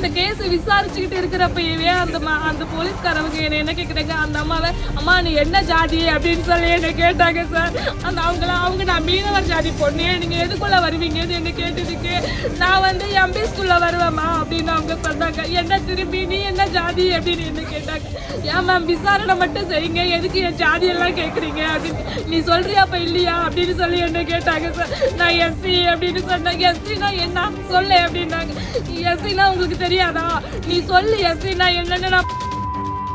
இந்த கேஸ் விசாரிச்சுக்கிட்டு இருக்கிறப்பவே அந்த போலீஸ்காரவங்க என்ன கேட்குறாங்க, அந்த அம்மாவை அம்மா நீ என்ன ஜாதி அப்படின்னு சொல்லி என்ன கேட்டாங்க சார். அவங்க நான் மீனவர் ஜாதி பொண்ணு, நீங்க எதுக்குள்ள வருவீங்கன்னு என்ன கேட்டதுக்கு நான் எம்பி ஸ்கூல்ல வருவேம்மா அப்படின்னு அவங்க சொன்னாங்க. என்ன திரும்பி நீ என்ன ஜாதி அப்படின்னு என்ன கேட்டாங்க. ஏன் மேம் விசாரணை மட்டும் செய்யுங்க, எதுக்கு என் ஜாதி எல்லாம் கேட்குறீங்க அப்படின்னு நீ சொல்றியாப்ப இல்லையா அப்படின்னு சொல்லி என்ன கேட்டாங்க சார். நான் எஸ்சி அப்படின்னு சொன்னேன். எஸ்சினா என்ன சொல்லு அப்படின்னாங்க. எஸ்சினா உங்களுக்கு தெரியாதா, நீ சொல்லு எஸ்சினா என்னன்னு. நான்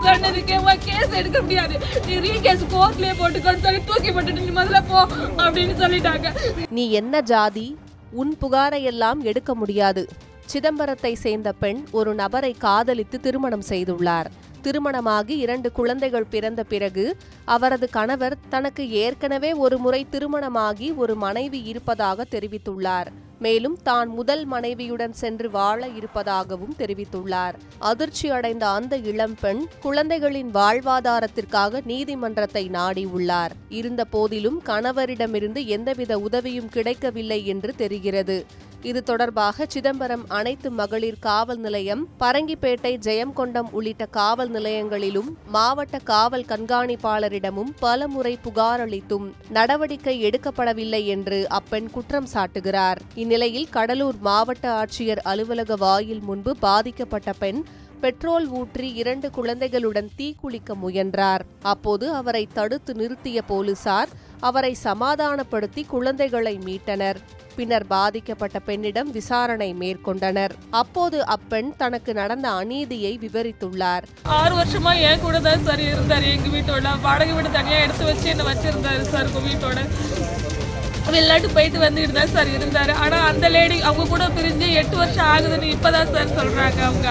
சொன்னதுக்கே கேஸ் எடுக்க முடியாது, நீ ரீகேஸ் கோர்ட்லயே போட்டுக்கோன்னு சொல்லி தூக்கி போட்டுட்டு நீ முதல்ல போ அப்படின்னு சொல்லிட்டாங்க. நீ என்ன ஜாதி, உன் புகாரை எல்லாம் எடுக்க முடியாது. சிதம்பரத்தை சேர்ந்த பெண் ஒரு நபரை காதலித்து திருமணம் செய்துள்ளார். திருமணமாகி 2 குழந்தைகள் பிறந்த பிறகு அவரது கணவர் தனக்கு ஏற்கனவே ஒரு முறை திருமணமாகி ஒரு மனைவி இருப்பதாக தெரிவித்துள்ளார். மேலும் தான் முதல் மனைவியுடன் சென்று வாழ இருப்பதாகவும் தெரிவித்துள்ளார். அதிர்ச்சி அடைந்த அந்த இளம்பெண் குழந்தைகளின் வாழ்வாதாரத்திற்காக நீதிமன்றத்தை நாடியுள்ளார். இருந்த போதிலும் கணவரிடமிருந்து எந்தவித உதவியும் கிடைக்கவில்லை என்று தெரிகிறது. இது தொடர்பாக சிதம்பரம் அனைத்து மகளிர் காவல் நிலையம், பரங்கிப்பேட்டை, ஜெயங்கொண்டம் உள்ளிட்ட காவல் நிலையங்களிலும் மாவட்ட காவல் கண்காணிப்பாளரிடமும் பலமுறை புகார் அளித்தும் நடவடிக்கை எடுக்கப்படவில்லை என்று அப்பெண் குற்றம் சாட்டுகிறார். இந்நிலையில் கடலூர் மாவட்ட ஆட்சியர் அலுவலக வாயில் முன்பு பாதிக்கப்பட்ட பெண் பெட்ரோல் ஊற்றி 2 குழந்தைகளுடன் தீக்குளிக்க முயன்றார். அப்போது அவரை தடுத்து நிறுத்திய போலீசார் அவரை சமாதானப்படுத்தி குழந்தைகளை மீட்டனர். பின்னர் பாதிக்கப்பட்ட பெண்ணிடம் விசாரணை மேற்கொண்டனர். அப்போது அப்பெண் தனக்கு நடந்த அநீதியை விவரித்துள்ளார். 6 வருஷமா என் கூட தான் சார் இருந்தார். எங்க வீட்டோட வாடகை வீடு தனியா எடுத்து வச்சு என்ன வச்சிருந்தாரு சார். வீட்டோட வெளிநாட்டு போயிட்டு வந்துட்டு தான் சார் இருந்தாரு. ஆனா அந்த லேடி அவங்க கூட பிரிஞ்சு 8 வருஷம் ஆகுதுன்னு இப்பதான் சார் சொல்றாங்க அவங்க.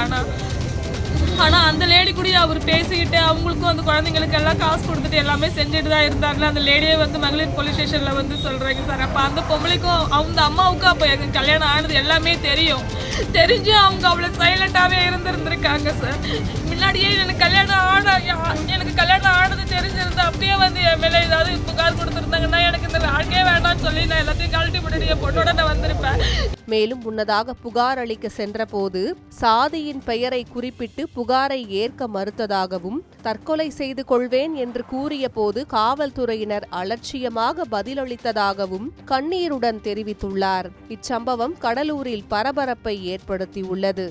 ஆனா அந்த லேடி கூட அவர் பேசிக்கிட்டு அவங்களுக்கும் அந்த குழந்தைங்களுக்கு எல்லாம் காசு கொடுத்துட்டு எல்லாமே செஞ்சுட்டு தான் இருந்தாருல. அந்த லேடியே மகளிர் போலீஸ் ஸ்டேஷன்ல சொல்றாங்க சார். அப்ப அந்த பொம்பளைக்கும் அவங்க அம்மாவுக்கும் அப்ப எனக்கு கல்யாணம் ஆனது எல்லாமே தெரிஞ்சு அவங்க அவ்வளவு சைலண்டாவே இருந்திருக்காங்க சார். முன்னாடியே எனக்கு கல்யாணம் ஆனது தெரிஞ்சிருந்தா அப்படியே என் மேல ஏதாவது புகார் கொடுத்துருந்தாங்கன்னா எனக்கு இந்த வாழ்க்கையே வேண்டாம்னு சொல்லி நான் எல்லாத்தையும் கழட்டி போட்டு என் பொண்ணோட நான் வந்திருப்பேன். மேலும் முன்னதாக புகார் அளிக்க சென்ற போது சாதியின் பெயரை குறிப்பிட்டு புகாரை ஏற்க மறுத்ததாகவும், தற்கொலை செய்து கொள்வேன் என்று கூறிய போது காவல்துறையினர் அலட்சியமாக பதிலளித்ததாகவும் கண்ணீருடன் தெரிவித்துள்ளார். இச்சம்பவம் கடலூரில் பரபரப்பை ஏற்படுத்தியுள்ளது.